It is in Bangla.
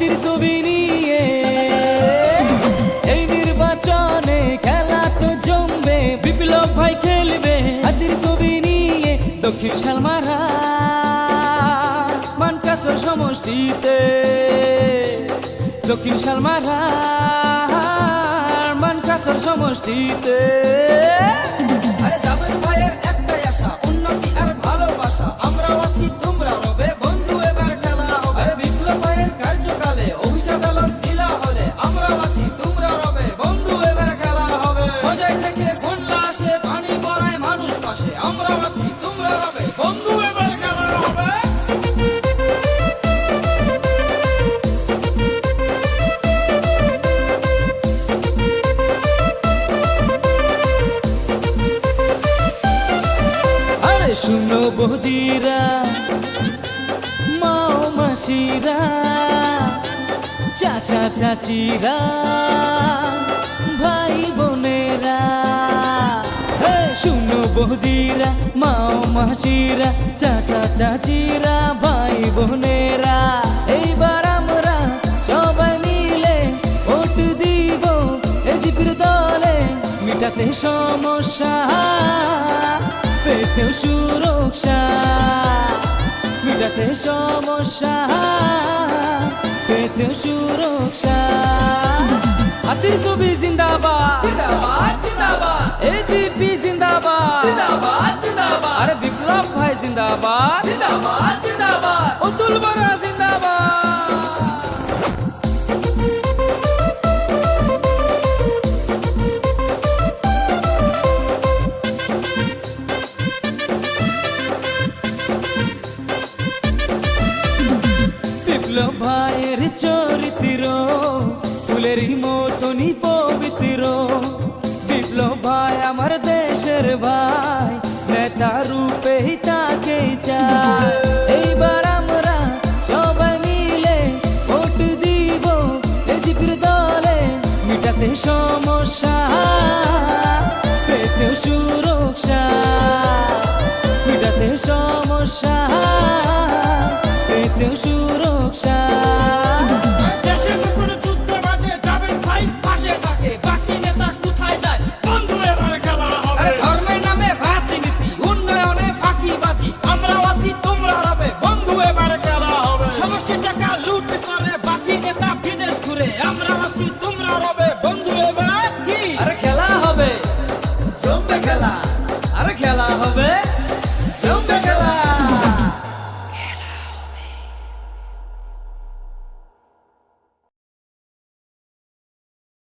হাতির ছবি নিয়ে এই নির্বাচনে খেলা তো জমবে, বিপ্লব ভাই খেলবে হাতির ছবি নিয়ে দক্ষিণ শালমারা মানকাচর সমষ্টিতে, দক্ষিণ শালমারা মানকাচর সমষ্টিতে। আরে জাবেদ ভাইয়ের একটাই আশা, উন্নতি আর ভালোবাসা। আমরাও আছি, তোমরা রবে, বন্ধু এবার খেলা হবে। আরে বিপ্লব ভাইয়ের কার্যকালে অভিশাপ এলো জিলা হলে। আমরাও আছি, তোমরা রবে, বন্ধু এবার খেলা হবে। মজাই থেকে খুলনা আসে, পানি পড়ায় মানুষ পাশে। আমরাও আছি, তোমরা রবে, বন্ধু এবার খেলা হবে। শুনো বৌদিরা, মাও মাসিরা, চাচা চাচিরা, ভাই বোনেরা। শুনো বৌদিরা, মাও মাসিরা, চাচা চাচিরা, ভাই বোনেরা, এইবার আমরা সবাই মিলে ভোট দিব এজিপির দলে, মিটাতে সমস্যা পেতেও সুরক্ষা, মিটাতে সমস্যা পেতেও সুরক্ষা। হাতির ছবি জিন্দাবাদ, জিন্দাবাদ জিন্দাবাদ, এজিপি জিন্দাবাদ, জিন্দাবাদ জিন্দাবাদ, আরে বিপ্লব ভাই জিন্দাবাদ, জিন্দাবাদ জিন্দাবাদ, অতুল বরা জিন্দাবাদ। বিপ্লব ভাইয়ের চরিত্র ফুলেরই মতনই পবিত্র, বিপ্লব ভাই আমার দেশের ভাই, নেতা রূপেই তাকে চায়।